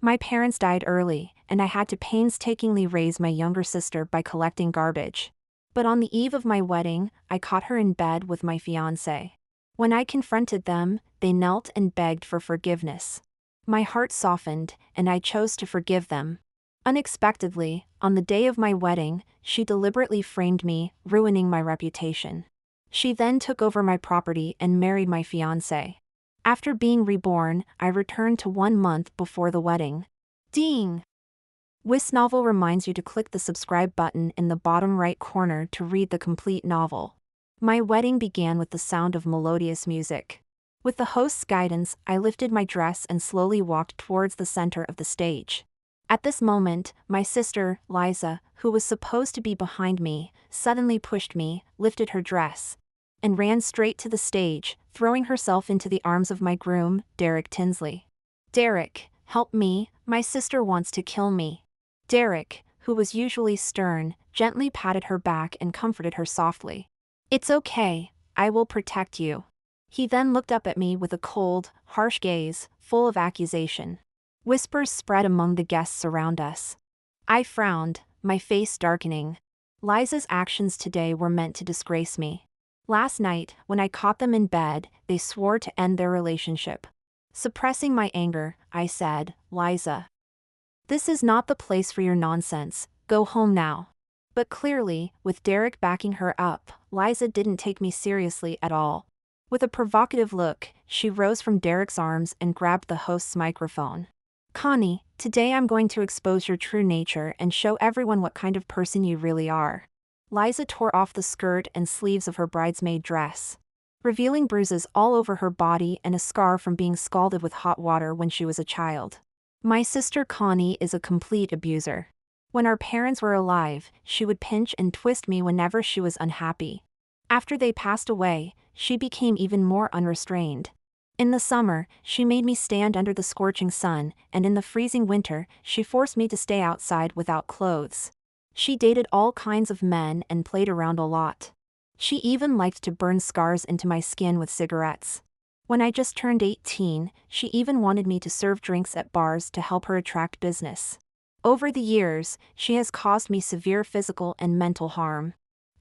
My parents died early, and I had to painstakingly raise my younger sister by collecting garbage. But on the eve of my wedding, I caught her in bed with my fiancé. When I confronted them, they knelt and begged for forgiveness. My heart softened, and I chose to forgive them. Unexpectedly, on the day of my wedding, she deliberately framed me, ruining my reputation. She then took over my property and married my fiancé. After being reborn, I returned to 1 month before the wedding. Ding! This novel reminds you to click the subscribe button in the bottom right corner to read the complete novel. My wedding began with the sound of melodious music. With the host's guidance, I lifted my dress and slowly walked towards the center of the stage. At this moment, my sister, Liza, who was supposed to be behind me, suddenly pushed me, lifted her dress, and ran straight to the stage, throwing herself into the arms of my groom, Derek Tinsley. "Derek, help me, my sister wants to kill me." Derek, who was usually stern, gently patted her back and comforted her softly. "It's okay, I will protect you." He then looked up at me with a cold, harsh gaze, full of accusation. Whispers spread among the guests around us. I frowned, my face darkening. Liza's actions today were meant to disgrace me. Last night, when I caught them in bed, they swore to end their relationship. Suppressing my anger, I said, "Liza, this is not the place for your nonsense, go home now." But clearly, with Derek backing her up, Liza didn't take me seriously at all. With a provocative look, she rose from Derek's arms and grabbed the host's microphone. "Connie, today I'm going to expose your true nature and show everyone what kind of person you really are." Liza tore off the skirt and sleeves of her bridesmaid dress, revealing bruises all over her body and a scar from being scalded with hot water when she was a child. My sister Connie is a complete abuser. When our parents were alive, she would pinch and twist me whenever she was unhappy. After they passed away, she became even more unrestrained. In the summer, she made me stand under the scorching sun, and in the freezing winter, she forced me to stay outside without clothes. She dated all kinds of men and played around a lot. She even liked to burn scars into my skin with cigarettes. When I just turned 18, she even wanted me to serve drinks at bars to help her attract business. Over the years, she has caused me severe physical and mental harm.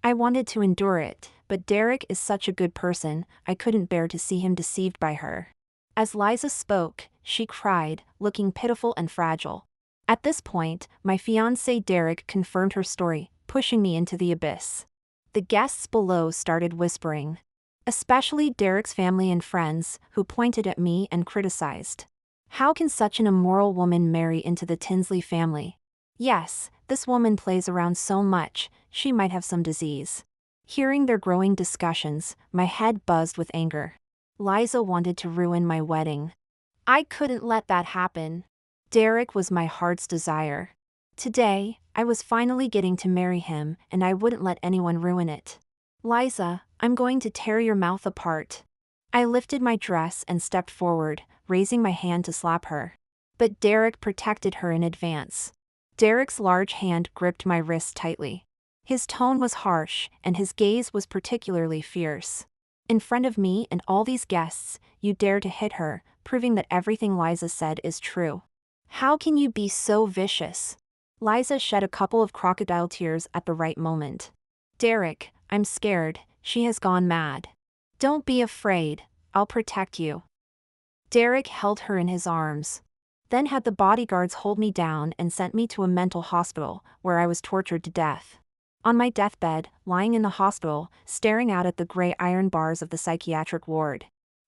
I wanted to endure it, but Derek is such a good person, I couldn't bear to see him deceived by her. As Liza spoke, she cried, looking pitiful and fragile. At this point, my fiancé Derek confirmed her story, pushing me into the abyss. The guests below started whispering, especially Derek's family and friends, who pointed at me and criticized. How can such an immoral woman marry into the Tinsley family? Yes, this woman plays around so much, she might have some disease. Hearing their growing discussions, my head buzzed with anger. Liza wanted to ruin my wedding. I couldn't let that happen. Derek was my heart's desire. Today, I was finally getting to marry him, and I wouldn't let anyone ruin it. "Liza, I'm going to tear your mouth apart." I lifted my dress and stepped forward, raising my hand to slap her. But Derek protected her in advance. Derek's large hand gripped my wrist tightly. His tone was harsh, and his gaze was particularly fierce. "In front of me and all these guests, you dare to hit her, proving that everything Liza said is true. How can you be so vicious?" Liza shed a couple of crocodile tears at the right moment. "Derek, I'm scared, she has gone mad." "Don't be afraid, I'll protect you." Derek held her in his arms, then had the bodyguards hold me down and sent me to a mental hospital, where I was tortured to death. On my deathbed, lying in the hospital, staring out at the gray iron bars of the psychiatric ward,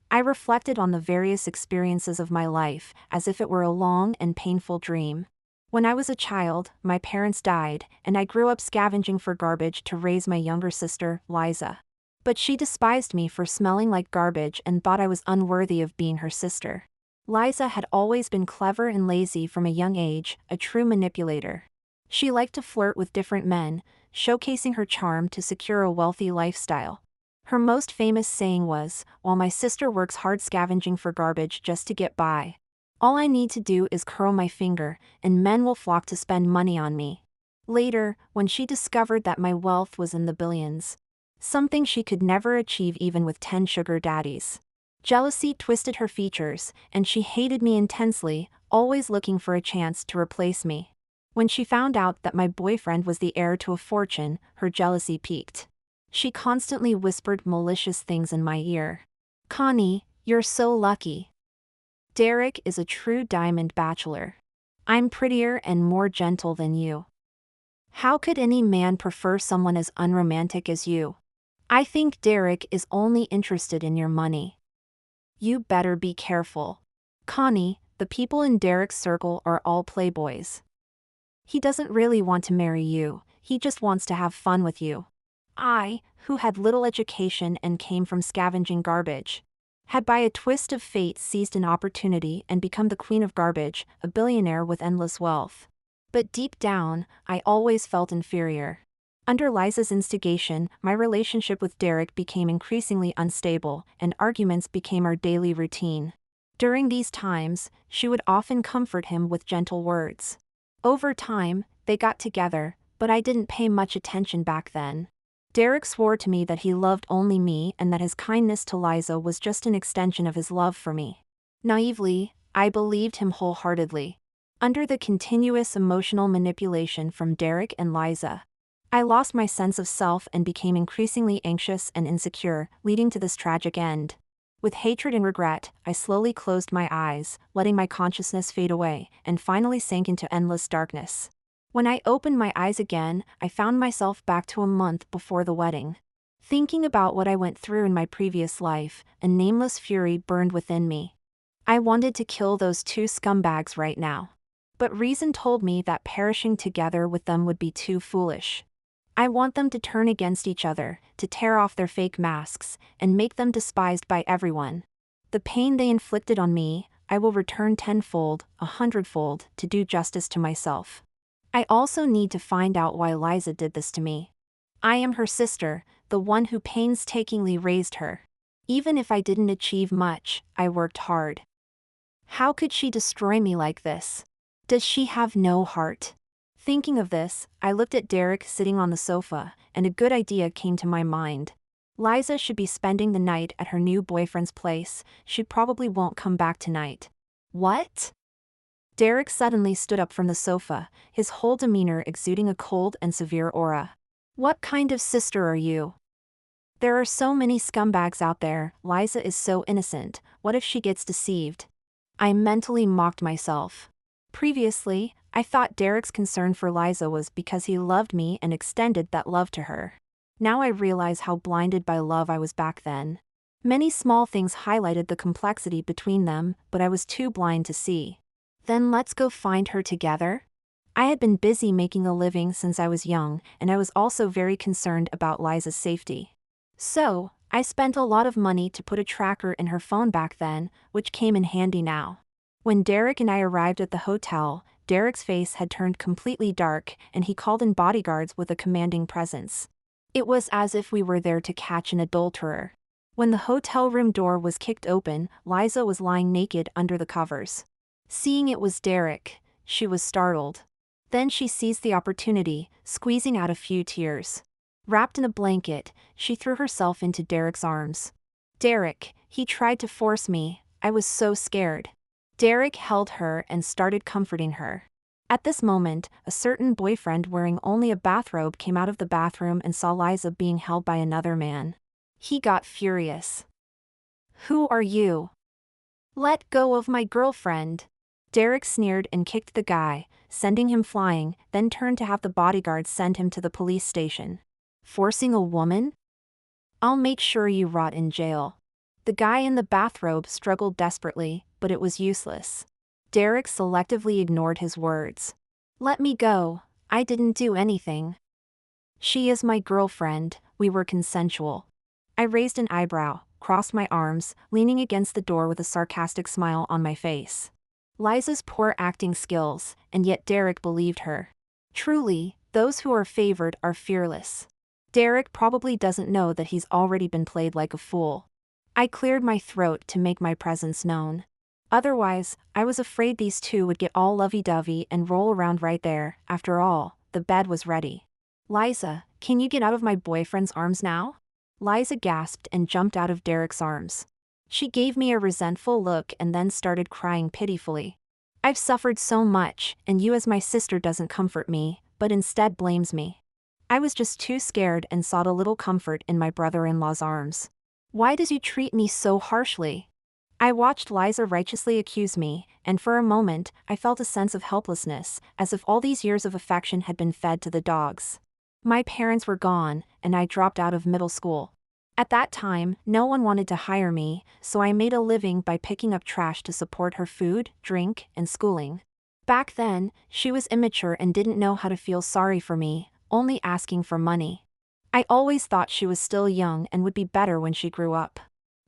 I reflected on the various experiences of my life, as if it were a long and painful dream. When I was a child, my parents died, and I grew up scavenging for garbage to raise my younger sister, Liza. But she despised me for smelling like garbage and thought I was unworthy of being her sister. Liza had always been clever and lazy from a young age, a true manipulator. She liked to flirt with different men, showcasing her charm to secure a wealthy lifestyle. Her most famous saying was, "While my sister works hard scavenging for garbage just to get by, all I need to do is curl my finger, and men will flock to spend money on me." Later, when she discovered that my wealth was in the billions, something she could never achieve even with 10 sugar daddies, jealousy twisted her features, and she hated me intensely, always looking for a chance to replace me. When she found out that my boyfriend was the heir to a fortune, her jealousy peaked. She constantly whispered malicious things in my ear. "Connie, you're so lucky. Derek is a true diamond bachelor. I'm prettier and more gentle than you. How could any man prefer someone as unromantic as you? I think Derek is only interested in your money. You better be careful. Connie, the people in Derek's circle are all playboys. He doesn't really want to marry you, he just wants to have fun with you. I, who had little education and came from scavenging garbage, had by a twist of fate seized an opportunity and become the queen of garbage, a billionaire with endless wealth. But deep down, I always felt inferior. Under Liza's instigation, my relationship with Derek became increasingly unstable, and arguments became our daily routine. During these times, she would often comfort him with gentle words. Over time, they got together, but I didn't pay much attention back then. Derek swore to me that he loved only me and that his kindness to Liza was just an extension of his love for me. Naively, I believed him wholeheartedly. Under the continuous emotional manipulation from Derek and Liza, I lost my sense of self and became increasingly anxious and insecure, leading to this tragic end. With hatred and regret, I slowly closed my eyes, letting my consciousness fade away, and finally sank into endless darkness. When I opened my eyes again, I found myself back to a month before the wedding. Thinking about what I went through in my previous life, a nameless fury burned within me. I wanted to kill those two scumbags right now. But reason told me that perishing together with them would be too foolish. I want them to turn against each other, to tear off their fake masks, and make them despised by everyone. The pain they inflicted on me, I will return tenfold, 100-fold, to do justice to myself. I also need to find out why Liza did this to me. I am her sister, the one who painstakingly raised her. Even if I didn't achieve much, I worked hard. How could she destroy me like this? Does she have no heart? Thinking of this, I looked at Derek sitting on the sofa, and a good idea came to my mind. Liza should be spending the night at her new boyfriend's place. She probably won't come back tonight. What? Derek suddenly stood up from the sofa, his whole demeanor exuding a cold and severe aura. What kind of sister are you? There are so many scumbags out there. Liza is so innocent. What if she gets deceived? I mentally mocked myself. Previously, I thought Derek's concern for Liza was because he loved me and extended that love to her. Now I realize how blinded by love I was back then. Many small things highlighted the complexity between them, but I was too blind to see. Then let's go find her together? I had been busy making a living since I was young, and I was also very concerned about Liza's safety. So, I spent a lot of money to put a tracker in her phone back then, which came in handy now. When Derek and I arrived at the hotel, Derek's face had turned completely dark, and he called in bodyguards with a commanding presence. It was as if we were there to catch an adulterer. When the hotel room door was kicked open, Liza was lying naked under the covers. Seeing it was Derek, she was startled. Then she seized the opportunity, squeezing out a few tears. Wrapped in a blanket, she threw herself into Derek's arms. Derek, he tried to force me, I was so scared. Derek held her and started comforting her. At this moment, a certain boyfriend wearing only a bathrobe came out of the bathroom and saw Liza being held by another man. He got furious. Who are you? Let go of my girlfriend. Derek sneered and kicked the guy, sending him flying, then turned to have the bodyguards send him to the police station. Forcing a woman? I'll make sure you rot in jail. The guy in the bathrobe struggled desperately, but it was useless. Derek selectively ignored his words. Let me go, I didn't do anything. She is my girlfriend, we were consensual. I raised an eyebrow, crossed my arms, leaning against the door with a sarcastic smile on my face. Liza's poor acting skills, and yet Derek believed her. Truly, those who are favored are fearless. Derek probably doesn't know that he's already been played like a fool. I cleared my throat to make my presence known. Otherwise, I was afraid these two would get all lovey-dovey and roll around right there. After all, the bed was ready. Liza, can you get out of my boyfriend's arms now? Liza gasped and jumped out of Derek's arms. She gave me a resentful look and then started crying pitifully. I've suffered so much, and you as my sister doesn't comfort me, but instead blames me. I was just too scared and sought a little comfort in my brother-in-law's arms. Why does you treat me so harshly? I watched Liza righteously accuse me, and for a moment, I felt a sense of helplessness, as if all these years of affection had been fed to the dogs. My parents were gone, and I dropped out of middle school. At that time, no one wanted to hire me, so I made a living by picking up trash to support her food, drink, and schooling. Back then, she was immature and didn't know how to feel sorry for me, only asking for money. I always thought she was still young and would be better when she grew up.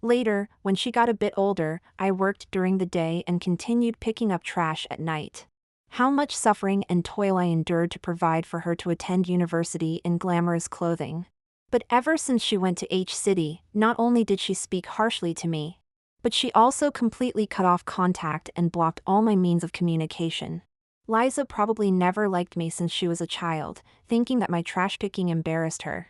Later, when she got a bit older, I worked during the day and continued picking up trash at night. How much suffering and toil I endured to provide for her to attend university in glamorous clothing. But ever since she went to H-City, not only did she speak harshly to me, but she also completely cut off contact and blocked all my means of communication. Liza probably never liked me since she was a child, thinking that my trash picking embarrassed her.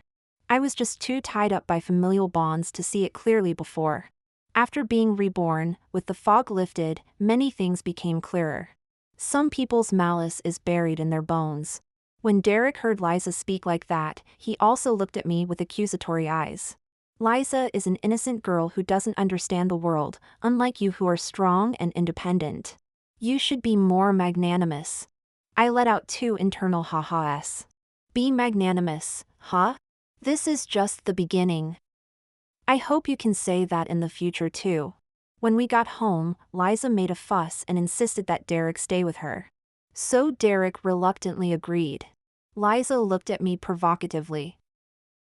I was just too tied up by familial bonds to see it clearly before. After being reborn, with the fog lifted, many things became clearer. Some people's malice is buried in their bones. When Derek heard Liza speak like that, he also looked at me with accusatory eyes. Liza is an innocent girl who doesn't understand the world, unlike you who are strong and independent. You should be more magnanimous. I let out two internal ha-has. Be magnanimous, huh? This is just the beginning. I hope you can say that in the future too. When we got home, Liza made a fuss and insisted that Derek stay with her. So Derek reluctantly agreed. Liza looked at me provocatively.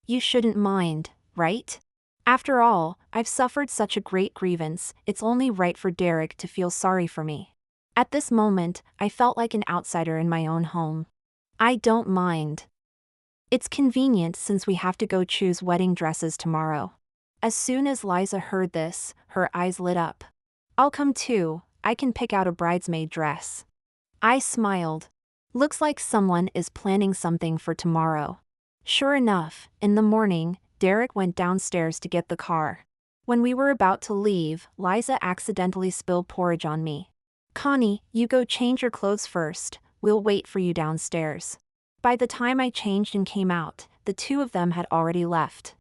You shouldn't mind, right? After all, I've suffered such a great grievance, it's only right for Derek to feel sorry for me. At this moment, I felt like an outsider in my own home. I don't mind. It's convenient since we have to go choose wedding dresses tomorrow. As soon as Liza heard this, her eyes lit up. I'll come too, I can pick out a bridesmaid dress. I smiled. Looks like someone is planning something for tomorrow. Sure enough, in the morning, Derek went downstairs to get the car. When we were about to leave, Liza accidentally spilled porridge on me. Connie, you go change your clothes first, we'll wait for you downstairs. By the time I changed and came out, the two of them had already left.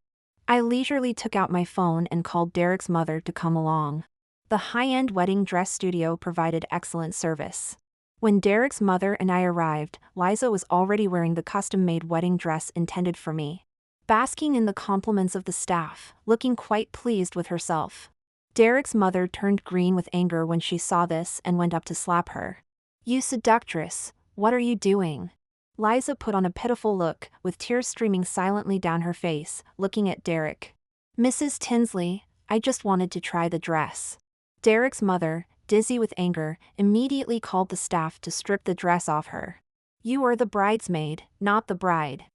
I leisurely took out my phone and called Derek's mother to come along. The high-end wedding dress studio provided excellent service. When Derek's mother and I arrived, Liza was already wearing the custom-made wedding dress intended for me. Basking in the compliments of the staff, looking quite pleased with herself. Derek's mother turned green with anger when she saw this and went up to slap her. You seductress, what are you doing? Liza put on a pitiful look, with tears streaming silently down her face, looking at Derek. Mrs. Tinsley, I just wanted to try the dress. Derek's mother, dizzy with anger, immediately called the staff to strip the dress off her. You are the bridesmaid, not the bride.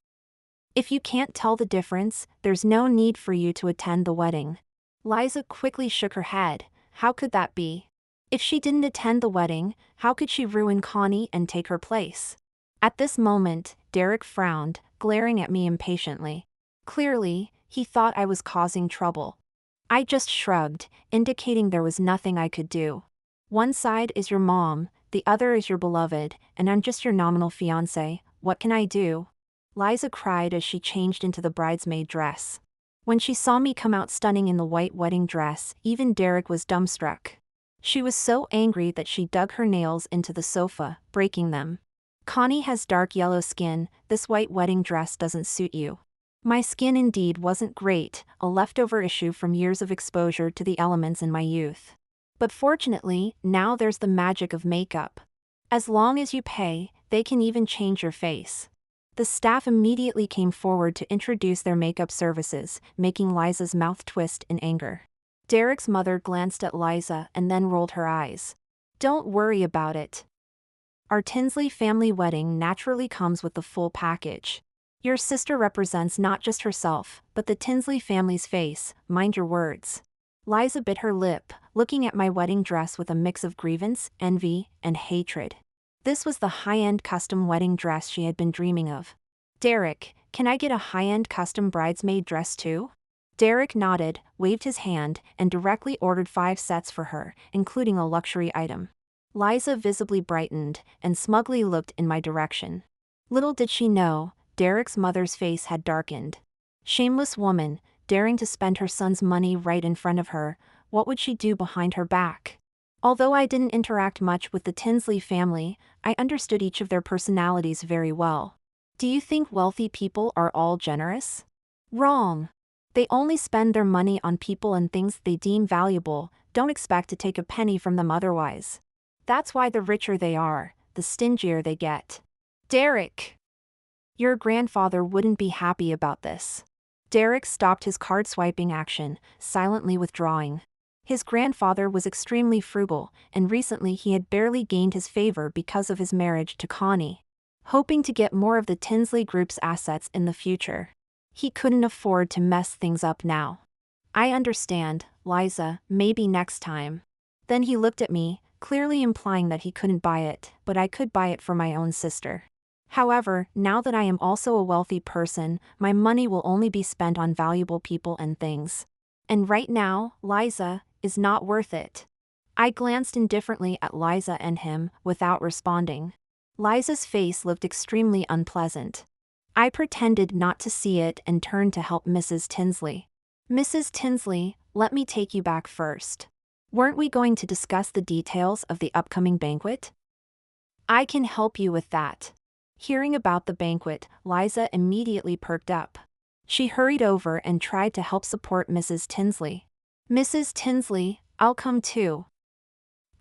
If you can't tell the difference, there's no need for you to attend the wedding. Liza quickly shook her head. How could that be? If she didn't attend the wedding, how could she ruin Connie and take her place? At this moment, Derek frowned, glaring at me impatiently. Clearly, he thought I was causing trouble. I just shrugged, indicating there was nothing I could do. One side is your mom, the other is your beloved, and I'm just your nominal fiancé. What can I do? Liza cried as she changed into the bridesmaid dress. When she saw me come out stunning in the white wedding dress, even Derek was dumbstruck. She was so angry that she dug her nails into the sofa, breaking them. Connie has dark yellow skin, this white wedding dress doesn't suit you. My skin indeed wasn't great, a leftover issue from years of exposure to the elements in my youth. But fortunately, now there's the magic of makeup. As long as you pay, they can even change your face. The staff immediately came forward to introduce their makeup services, making Liza's mouth twist in anger. Derek's mother glanced at Liza and then rolled her eyes. Don't worry about it. Our Tinsley family wedding naturally comes with the full package. Your sister represents not just herself, but the Tinsley family's face, mind your words. Liza bit her lip, looking at my wedding dress with a mix of grievance, envy, and hatred. This was the high-end custom wedding dress she had been dreaming of. Derek, can I get a high-end custom bridesmaid dress too? Derek nodded, waved his hand, and directly ordered 5 sets for her, including a luxury item. Liza visibly brightened and smugly looked in my direction. Little did she know, Derek's mother's face had darkened. Shameless woman, daring to spend her son's money right in front of her, what would she do behind her back? Although I didn't interact much with the Tinsley family, I understood each of their personalities very well. Do you think wealthy people are all generous? Wrong. They only spend their money on people and things they deem valuable, don't expect to take a penny from them otherwise. That's why the richer they are, the stingier they get. Derek! Your grandfather wouldn't be happy about this. Derek stopped his card swiping action, silently withdrawing. His grandfather was extremely frugal, and recently he had barely gained his favor because of his marriage to Connie. Hoping to get more of the Tinsley Group's assets in the future. He couldn't afford to mess things up now. I understand, Liza, maybe next time. Then he looked at me, clearly implying that he couldn't buy it, but I could buy it for my own sister. However, now that I am also a wealthy person, my money will only be spent on valuable people and things. And right now, Liza, is not worth it. I glanced indifferently at Liza and him, without responding. Liza's face looked extremely unpleasant. I pretended not to see it and turned to help Mrs. Tinsley. Mrs. Tinsley, let me take you back first. Weren't we going to discuss the details of the upcoming banquet? I can help you with that. Hearing about the banquet, Liza immediately perked up. She hurried over and tried to help support Mrs. Tinsley. Mrs. Tinsley, I'll come too.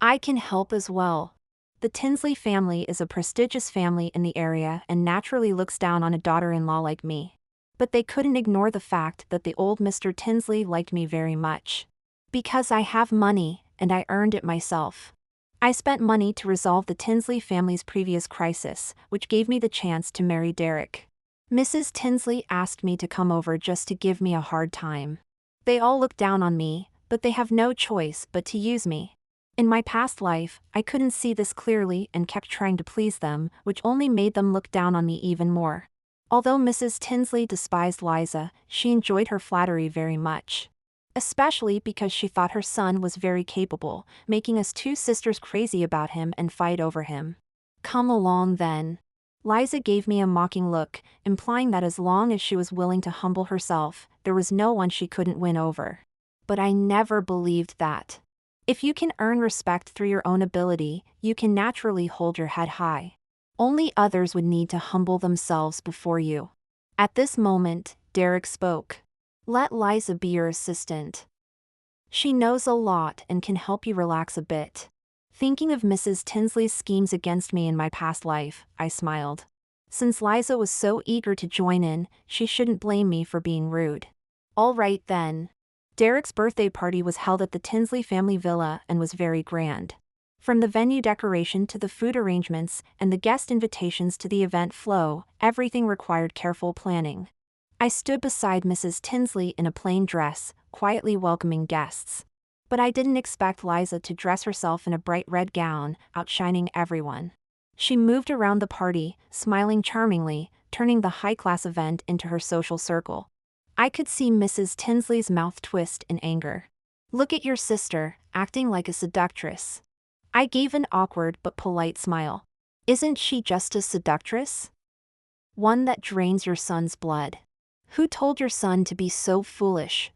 I can help as well. The Tinsley family is a prestigious family in the area and naturally looks down on a daughter-in-law like me. But they couldn't ignore the fact that the old Mr. Tinsley liked me very much. Because I have money, and I earned it myself. I spent money to resolve the Tinsley family's previous crisis, which gave me the chance to marry Derek. Mrs. Tinsley asked me to come over just to give me a hard time. They all look down on me, but they have no choice but to use me. In my past life, I couldn't see this clearly and kept trying to please them, which only made them look down on me even more. Although Mrs. Tinsley despised Liza, she enjoyed her flattery very much. Especially because she thought her son was very capable, making us two sisters crazy about him and fight over him. Come along then. Liza gave me a mocking look, implying that as long as she was willing to humble herself, there was no one she couldn't win over. But I never believed that. If you can earn respect through your own ability, you can naturally hold your head high. Only others would need to humble themselves before you. At this moment, Derek spoke. Let Liza be your assistant. She knows a lot and can help you relax a bit. Thinking of Mrs. Tinsley's schemes against me in my past life, I smiled. Since Liza was so eager to join in, she shouldn't blame me for being rude. All right then. Derek's birthday party was held at the Tinsley family villa and was very grand. From the venue decoration to the food arrangements and the guest invitations to the event flow, everything required careful planning. I stood beside Mrs. Tinsley in a plain dress, quietly welcoming guests. But I didn't expect Liza to dress herself in a bright red gown, outshining everyone. She moved around the party, smiling charmingly, turning the high-class event into her social circle. I could see Mrs. Tinsley's mouth twist in anger. Look at your sister, acting like a seductress. I gave an awkward but polite smile. Isn't she just a seductress? One that drains your son's blood. Who told your son to be so foolish?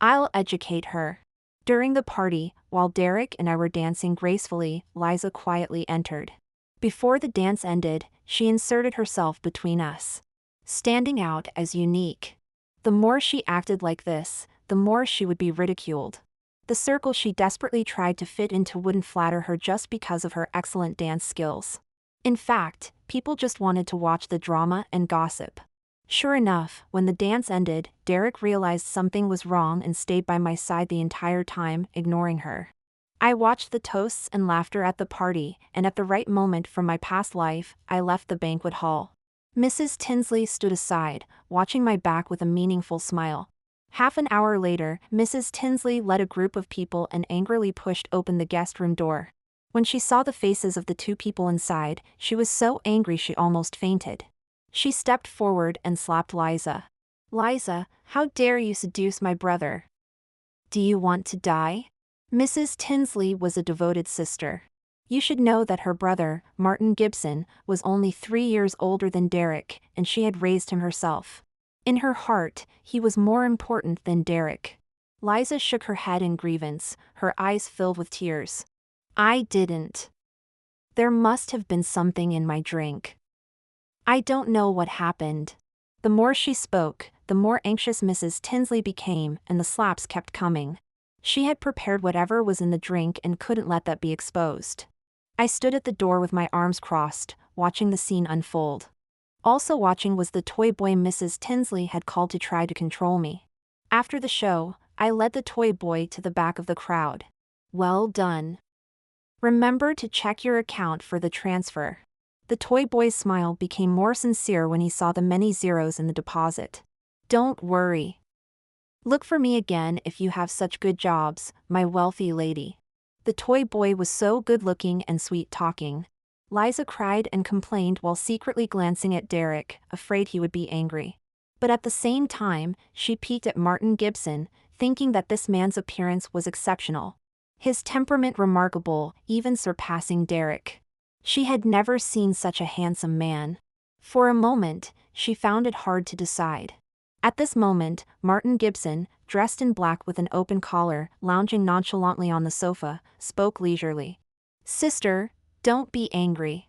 I'll educate her. During the party, while Derek and I were dancing gracefully, Liza quietly entered. Before the dance ended, she inserted herself between us. Standing out as unique. The more she acted like this, the more she would be ridiculed. The circle she desperately tried to fit into wouldn't flatter her just because of her excellent dance skills. In fact, people just wanted to watch the drama and gossip. Sure enough, when the dance ended, Derek realized something was wrong and stayed by my side the entire time, ignoring her. I watched the toasts and laughter at the party, and at the right moment from my past life, I left the banquet hall. Mrs. Tinsley stood aside, watching my back with a meaningful smile. Half an hour later, Mrs. Tinsley led a group of people and angrily pushed open the guest room door. When she saw the faces of the two people inside, she was so angry she almost fainted. She stepped forward and slapped Liza. Liza, how dare you seduce my brother? Do you want to die? Mrs. Tinsley was a devoted sister. You should know that her brother, Martin Gibson, was only 3 years older than Derek, and she had raised him herself. In her heart, he was more important than Derek. Liza shook her head in grievance, her eyes filled with tears. I didn't. There must have been something in my drink. I don't know what happened. The more she spoke, the more anxious Mrs. Tinsley became, and the slaps kept coming. She had prepared whatever was in the drink and couldn't let that be exposed. I stood at the door with my arms crossed, watching the scene unfold. Also watching was the toy boy Mrs. Tinsley had called to try to control me. After the show, I led the toy boy to the back of the crowd. Well done. Remember to check your account for the transfer. The toy boy's smile became more sincere when he saw the many zeros in the deposit. Don't worry. Look for me again if you have such good jobs, my wealthy lady. The toy boy was so good-looking and sweet-talking. Liza cried and complained while secretly glancing at Derek, afraid he would be angry. But at the same time, she peeked at Martin Gibson, thinking that this man's appearance was exceptional. His temperament remarkable, even surpassing Derek. She had never seen such a handsome man. For a moment, she found it hard to decide. At this moment, Martin Gibson, dressed in black with an open collar, lounging nonchalantly on the sofa, spoke leisurely. Sister, don't be angry.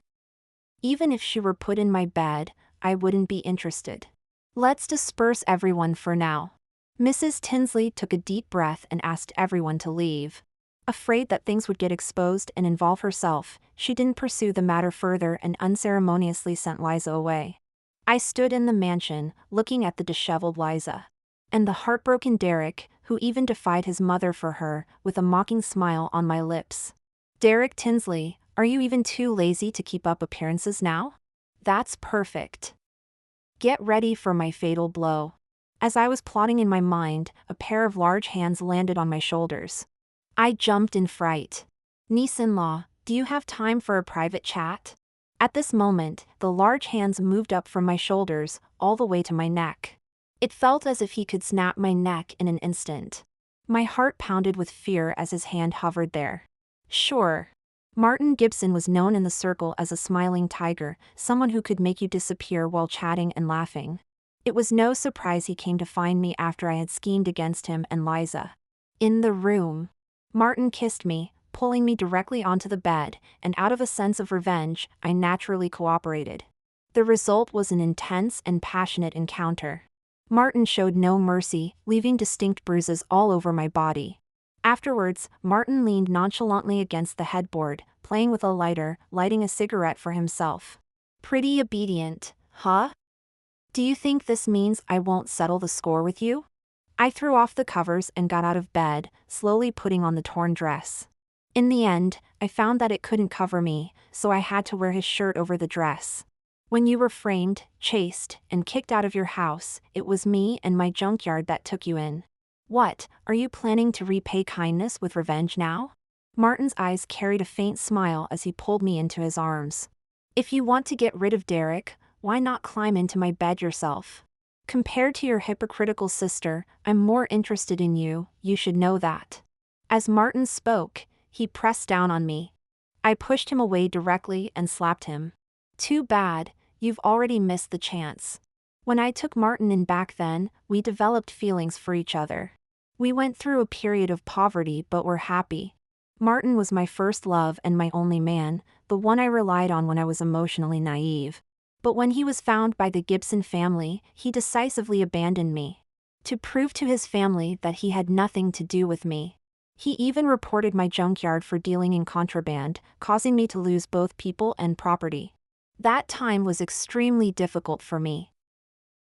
Even if she were put in my bed, I wouldn't be interested. Let's disperse everyone for now. Mrs. Tinsley took a deep breath and asked everyone to leave. Afraid that things would get exposed and involve herself, she didn't pursue the matter further and unceremoniously sent Liza away. I stood in the mansion, looking at the disheveled Liza. And the heartbroken Derek, who even defied his mother for her, with a mocking smile on my lips. Derek Tinsley, are you even too lazy to keep up appearances now? That's perfect. Get ready for my fatal blow. As I was plotting in my mind, a pair of large hands landed on my shoulders. I jumped in fright. Niece-in-law, do you have time for a private chat? At this moment, the large hands moved up from my shoulders, all the way to my neck. It felt as if he could snap my neck in an instant. My heart pounded with fear as his hand hovered there. Sure. Martin Gibson was known in the circle as a smiling tiger, someone who could make you disappear while chatting and laughing. It was no surprise he came to find me after I had schemed against him and Liza. In the room, Martin kissed me, pulling me directly onto the bed, and out of a sense of revenge, I naturally cooperated. The result was an intense and passionate encounter. Martin showed no mercy, leaving distinct bruises all over my body. Afterwards, Martin leaned nonchalantly against the headboard, playing with a lighter, lighting a cigarette for himself. Pretty obedient, huh? Do you think this means I won't settle the score with you? I threw off the covers and got out of bed, slowly putting on the torn dress. In the end, I found that it couldn't cover me, so I had to wear his shirt over the dress. When you were framed, chased, and kicked out of your house, it was me and my junkyard that took you in. What, are you planning to repay kindness with revenge now? Martin's eyes carried a faint smile as he pulled me into his arms. If you want to get rid of Derek, why not climb into my bed yourself? Compared to your hypocritical sister, I'm more interested in you, you should know that. As Martin spoke, he pressed down on me. I pushed him away directly and slapped him. Too bad, you've already missed the chance. When I took Martin in back then, we developed feelings for each other. We went through a period of poverty but were happy. Martin was my first love and my only man, the one I relied on when I was emotionally naive. But when he was found by the Gibson family, he decisively abandoned me. To prove to his family that he had nothing to do with me. He even reported my junkyard for dealing in contraband, causing me to lose both people and property. That time was extremely difficult for me.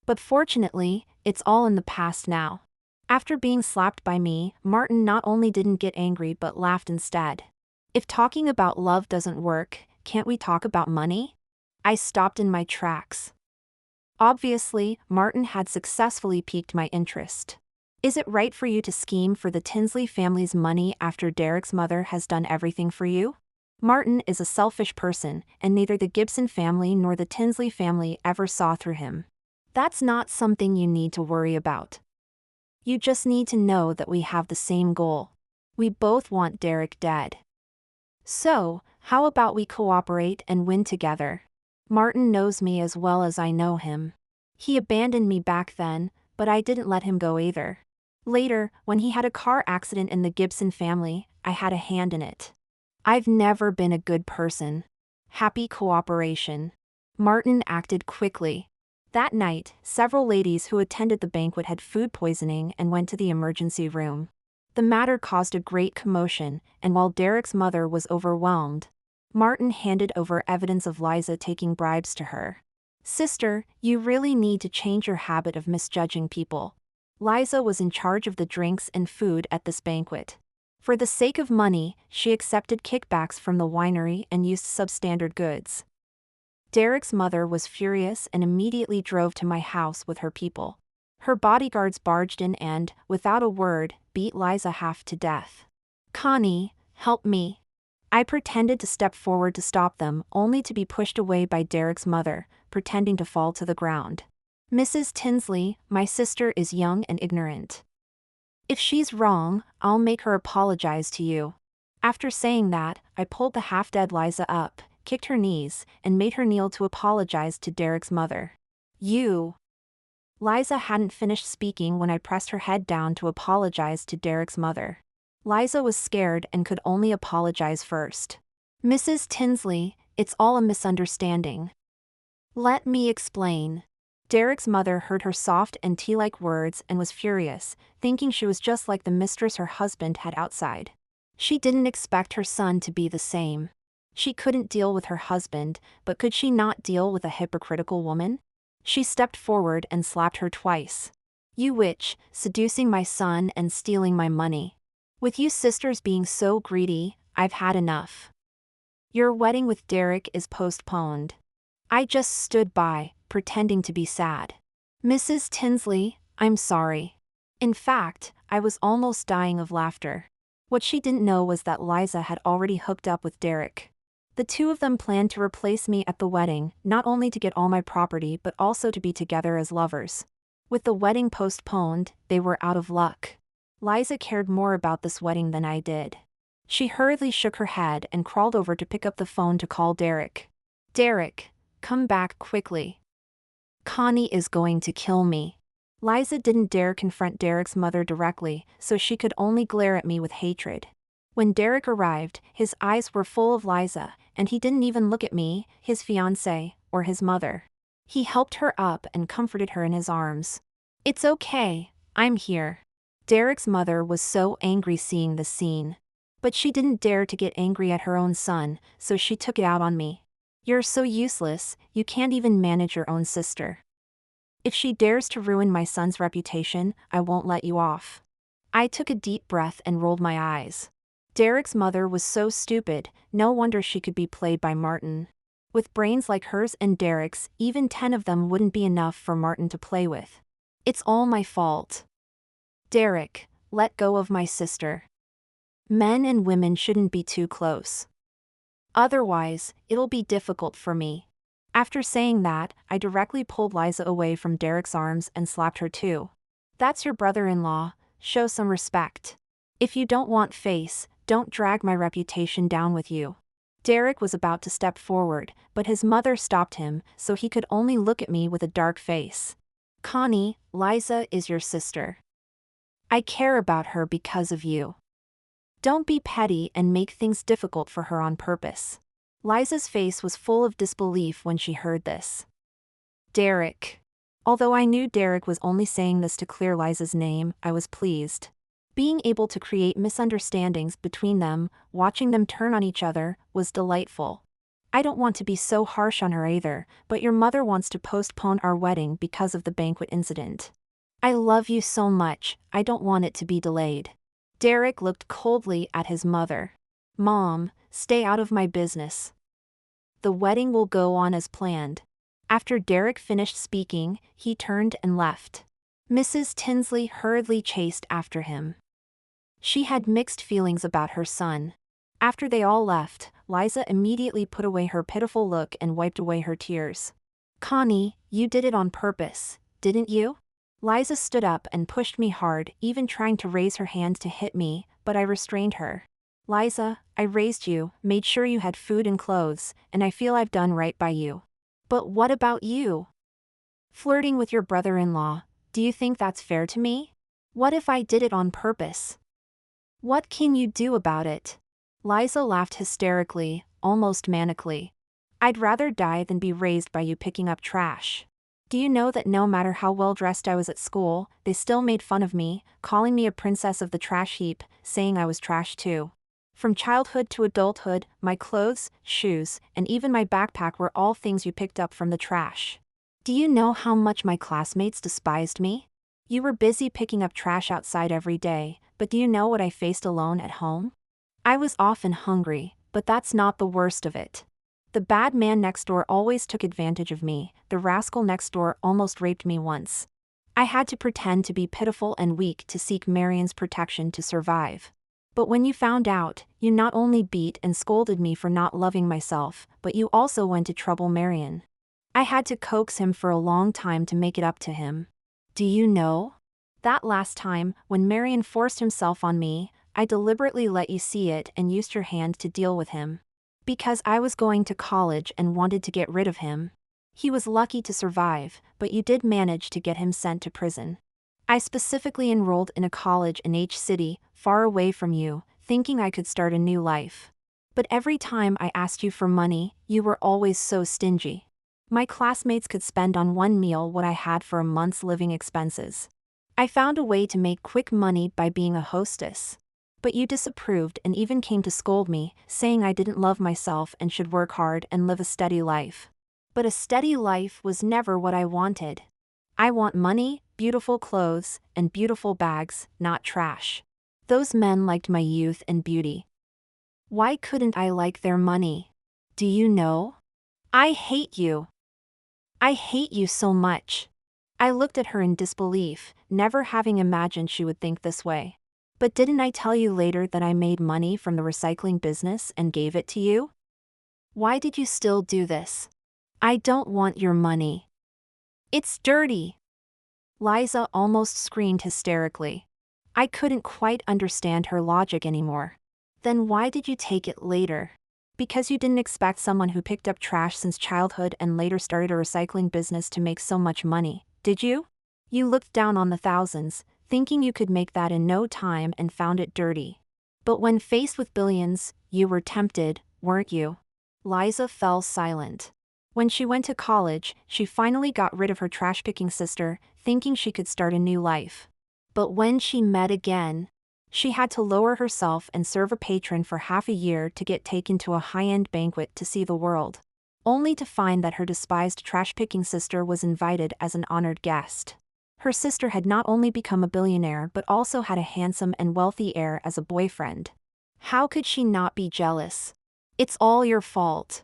But fortunately, it's all in the past now. After being slapped by me, Martin not only didn't get angry but laughed instead. If talking about love doesn't work, can't we talk about money? I stopped in my tracks. Obviously, Martin had successfully piqued my interest. Is it right for you to scheme for the Tinsley family's money after Derek's mother has done everything for you? Martin is a selfish person, and neither the Gibson family nor the Tinsley family ever saw through him. That's not something you need to worry about. You just need to know that we have the same goal. We both want Derek dead. So, How about we cooperate and win together? Martin knows me as well as I know him. He abandoned me back then, but I didn't let him go either. Later, when he had a car accident in the Gibson family, I had a hand in it. I've never been a good person. Happy cooperation. Martin acted quickly. That night, several ladies who attended the banquet had food poisoning and went to the emergency room. The matter caused a great commotion, and while Derek's mother was overwhelmed, Martin handed over evidence of Liza taking bribes to her. Sister, you really need to change your habit of misjudging people. Liza was in charge of the drinks and food at this banquet. For the sake of money, she accepted kickbacks from the winery and used substandard goods. Derek's mother was furious and immediately drove to my house with her people. Her bodyguards barged in and, without a word, beat Liza half to death. Connie, help me. I pretended to step forward to stop them, only to be pushed away by Derek's mother, pretending to fall to the ground. Mrs. Tinsley, my sister is young and ignorant. If she's wrong, I'll make her apologize to you. After saying that, I pulled the half-dead Liza up, kicked her knees, and made her kneel to apologize to Derek's mother. You. Liza hadn't finished speaking when I pressed her head down to apologize to Derek's mother. Liza was scared and could only apologize first. Mrs. Tinsley, it's all a misunderstanding. Let me explain. Derek's mother heard her soft and tea-like words and was furious, thinking she was just like the mistress her husband had outside. She didn't expect her son to be the same. She couldn't deal with her husband, but could she not deal with a hypocritical woman? She stepped forward and slapped her twice. You witch, seducing my son and stealing my money. With you sisters being so greedy, I've had enough. Your wedding with Derek is postponed. I just stood by, pretending to be sad. Mrs. Tinsley, I'm sorry. In fact, I was almost dying of laughter. What she didn't know was that Liza had already hooked up with Derek. The two of them planned to replace me at the wedding, not only to get all my property but also to be together as lovers. With the wedding postponed, they were out of luck. Liza cared more about this wedding than I did. She hurriedly shook her head and crawled over to pick up the phone to call Derek. Derek, come back quickly. Connie is going to kill me. Liza didn't dare confront Derek's mother directly, so she could only glare at me with hatred. When Derek arrived, his eyes were full of Liza, and he didn't even look at me, his fiancé, or his mother. He helped her up and comforted her in his arms. It's okay, I'm here. Derek's mother was so angry seeing this scene. But she didn't dare to get angry at her own son, so she took it out on me. You're so useless, you can't even manage your own sister. If she dares to ruin my son's reputation, I won't let you off. I took a deep breath and rolled my eyes. Derek's mother was so stupid, no wonder she could be played by Martin. With brains like hers and Derek's, even 10 of them wouldn't be enough for Martin to play with. It's all my fault. Derek, let go of my sister. Men and women shouldn't be too close. Otherwise, it'll be difficult for me. After saying that, I directly pulled Liza away from Derek's arms and slapped her too. That's your brother-in-law, show some respect. If you don't want face, don't drag my reputation down with you. Derek was about to step forward, but his mother stopped him, so he could only look at me with a dark face. Connie, Liza is your sister. I care about her because of you. Don't be petty and make things difficult for her on purpose. Liza's face was full of disbelief when she heard this. Derek. Although I knew Derek was only saying this to clear Liza's name, I was pleased. Being able to create misunderstandings between them, watching them turn on each other, was delightful. I don't want to be so harsh on her either, but your mother wants to postpone our wedding because of the banquet incident. I love you so much, I don't want it to be delayed. Derek looked coldly at his mother. Mom, stay out of my business. The wedding will go on as planned. After Derek finished speaking, he turned and left. Mrs. Tinsley hurriedly chased after him. She had mixed feelings about her son. After they all left, Liza immediately put away her pitiful look and wiped away her tears. Connie, you did it on purpose, didn't you? Liza stood up and pushed me hard, even trying to raise her hand to hit me, but I restrained her. Liza, I raised you, made sure you had food and clothes, and I feel I've done right by you. But what about you? Flirting with your brother-in-law, do you think that's fair to me? What if I did it on purpose? What can you do about it? Liza laughed hysterically, almost manically. I'd rather die than be raised by you picking up trash. Do you know that no matter how well dressed I was at school, they still made fun of me, calling me a princess of the trash heap, saying I was trash too. From childhood to adulthood, my clothes, shoes, and even my backpack were all things you picked up from the trash. Do you know how much my classmates despised me? You were busy picking up trash outside every day, but do you know what I faced alone at home? I was often hungry, but that's not the worst of it. The bad man next door always took advantage of me, the rascal next door almost raped me once. I had to pretend to be pitiful and weak to seek Marion's protection to survive. But when you found out, you not only beat and scolded me for not loving myself, but you also went to trouble Marion. I had to coax him for a long time to make it up to him. Do you know? That last time, when Marion forced himself on me, I deliberately let you see it and used your hand to deal with him. Because I was going to college and wanted to get rid of him. He was lucky to survive, but you did manage to get him sent to prison. I specifically enrolled in a college in H city, far away from you, thinking I could start a new life. But every time I asked you for money, you were always so stingy. My classmates could spend on one meal what I had for a month's living expenses. I found a way to make quick money by being a hostess. But you disapproved and even came to scold me, saying I didn't love myself and should work hard and live a steady life. But a steady life was never what I wanted. I want money, beautiful clothes, and beautiful bags, not trash. Those men liked my youth and beauty. Why couldn't I like their money? Do you know? I hate you. I hate you so much. I looked at her in disbelief, never having imagined she would think this way. But didn't I tell you later that I made money from the recycling business and gave it to you? Why did you still do this? I don't want your money. It's dirty. Liza almost screamed hysterically. I couldn't quite understand her logic anymore. Then why did you take it later? Because you didn't expect someone who picked up trash since childhood and later started a recycling business to make so much money, did you? You looked down on the thousands, thinking you could make that in no time and found it dirty. But when faced with billions, you were tempted, weren't you? Liza fell silent. When she went to college, she finally got rid of her trash-picking sister, thinking she could start a new life. But when she met again, she had to lower herself and serve a patron for half a year to get taken to a high-end banquet to see the world. Only to find that her despised trash-picking sister was invited as an honored guest. Her sister had not only become a billionaire but also had a handsome and wealthy heir as a boyfriend. How could she not be jealous? It's all your fault.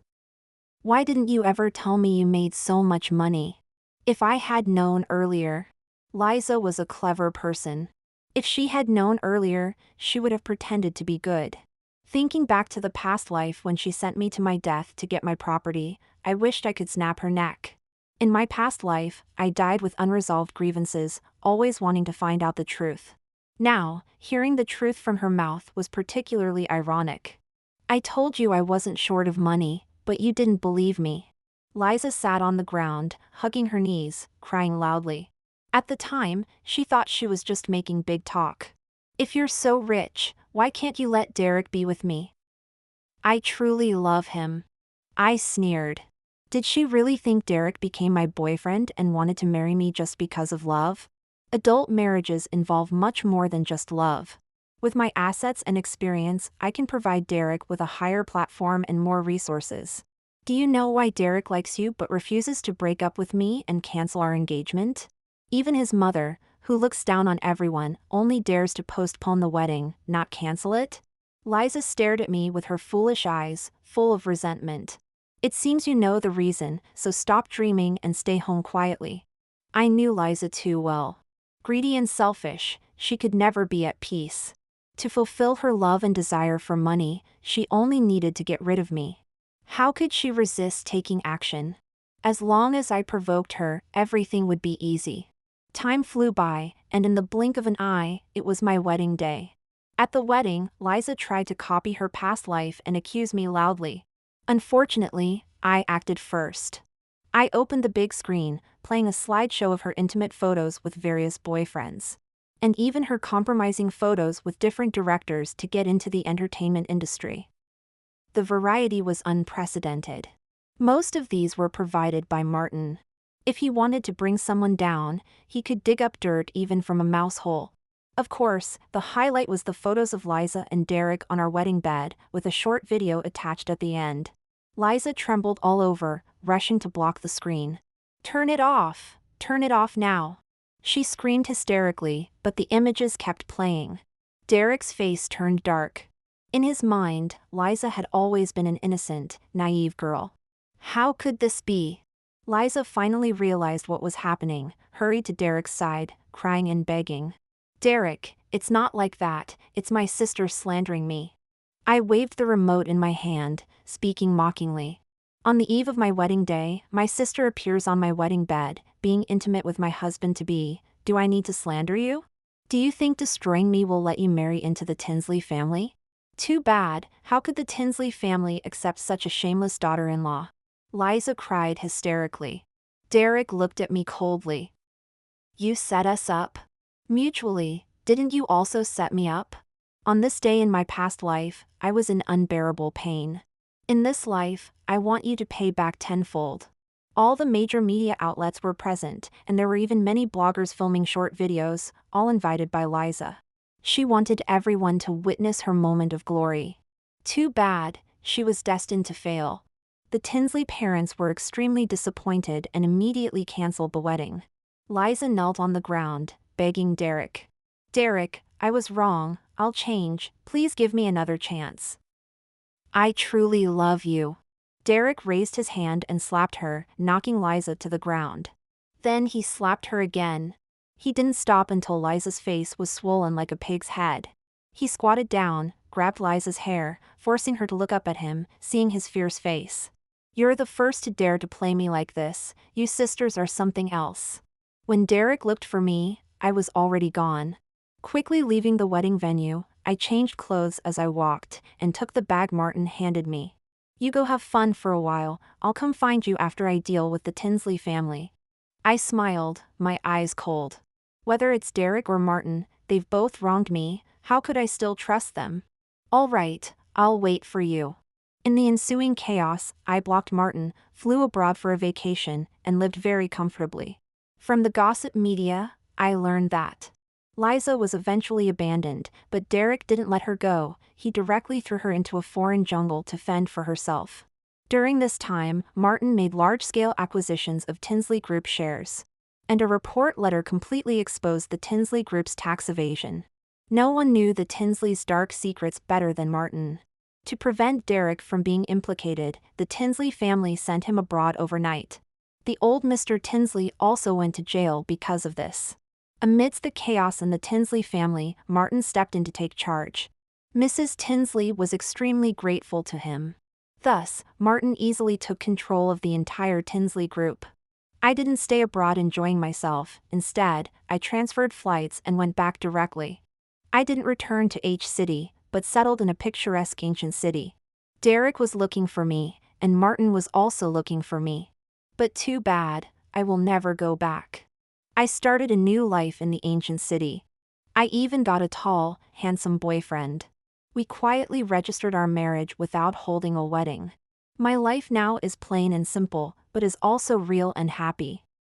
Why didn't you ever tell me you made so much money? If I had known earlier. Liza was a clever person. If she had known earlier, she would have pretended to be good. Thinking back to the past life when she sent me to my death to get my property, I wished I could snap her neck. In my past life, I died with unresolved grievances, always wanting to find out the truth. Now, hearing the truth from her mouth was particularly ironic. I told you I wasn't short of money, but you didn't believe me. Liza sat on the ground, hugging her knees, crying loudly. At the time, she thought she was just making big talk. If you're so rich, why can't you let Derek be with me? I truly love him. I sneered. Did she really think Derek became my boyfriend and wanted to marry me just because of love? Adult marriages involve much more than just love. With my assets and experience, I can provide Derek with a higher platform and more resources. Do you know why Derek likes you but refuses to break up with me and cancel our engagement? Even his mother, who looks down on everyone, only dares to postpone the wedding, not cancel it? Liza stared at me with her foolish eyes, full of resentment. It seems you know the reason, so stop dreaming and stay home quietly. I knew Liza too well. Greedy and selfish, she could never be at peace. To fulfill her love and desire for money, she only needed to get rid of me. How could she resist taking action? As long as I provoked her, everything would be easy. Time flew by, and in the blink of an eye, it was my wedding day. At the wedding, Liza tried to copy her past life and accuse me loudly. Unfortunately, I acted first. I opened the big screen, playing a slideshow of her intimate photos with various boyfriends. And even her compromising photos with different directors to get into the entertainment industry. The variety was unprecedented. Most of these were provided by Martin. If he wanted to bring someone down, he could dig up dirt even from a mouse hole. Of course, the highlight was the photos of Liza and Derek on our wedding bed, with a short video attached at the end. Liza trembled all over, rushing to block the screen. "Turn it off! Turn it off now!" She screamed hysterically, but the images kept playing. Derek's face turned dark. In his mind, Liza had always been an innocent, naive girl. How could this be? Liza finally realized what was happening, hurried to Derek's side, crying and begging. "Derek, it's not like that, it's my sister slandering me." I waved the remote in my hand, speaking mockingly. "On the eve of my wedding day, my sister appears on my wedding bed, being intimate with my husband-to-be. Do I need to slander you? Do you think destroying me will let you marry into the Tinsley family? Too bad, how could the Tinsley family accept such a shameless daughter-in-law?" Liza cried hysterically. Derek looked at me coldly. "You set us up? Mutually, didn't you also set me up? On this day in my past life, I was in unbearable pain. In this life, I want you to pay back tenfold." All the major media outlets were present, and there were even many bloggers filming short videos, all invited by Liza. She wanted everyone to witness her moment of glory. Too bad, she was destined to fail. The Tinsley parents were extremely disappointed and immediately canceled the wedding. Liza knelt on the ground, begging Derek. "Derek, I was wrong, I'll change, please give me another chance. I truly love you." Derek raised his hand and slapped her, knocking Liza to the ground. Then he slapped her again. He didn't stop until Liza's face was swollen like a pig's head. He squatted down, grabbed Liza's hair, forcing her to look up at him, seeing his fierce face. "You're the first to dare to play me like this, you sisters are something else." When Derek looked for me, I was already gone. Quickly leaving the wedding venue, I changed clothes as I walked, and took the bag Martin handed me. "You go have fun for a while, I'll come find you after I deal with the Tinsley family." I smiled, my eyes cold. Whether it's Derek or Martin, they've both wronged me, how could I still trust them? "All right, I'll wait for you." In the ensuing chaos, I blocked Martin, flew abroad for a vacation, and lived very comfortably. From the gossip media, I learned that Liza was eventually abandoned, but Derek didn't let her go, he directly threw her into a foreign jungle to fend for herself. During this time, Martin made large-scale acquisitions of Tinsley Group shares. And a report letter completely exposed the Tinsley Group's tax evasion. No one knew the Tinsleys' dark secrets better than Martin. To prevent Derek from being implicated, the Tinsley family sent him abroad overnight. The old Mr. Tinsley also went to jail because of this. Amidst the chaos in the Tinsley family, Martin stepped in to take charge. Mrs. Tinsley was extremely grateful to him. Thus, Martin easily took control of the entire Tinsley group. I didn't stay abroad enjoying myself, instead, I transferred flights and went back directly. I didn't return to H City, but settled in a picturesque ancient city. Derek was looking for me, and Martin was also looking for me. But too bad, I will never go back. I started a new life in the ancient city. I even got a tall, handsome boyfriend. We quietly registered our marriage without holding a wedding. My life now is plain and simple, but is also real and happy.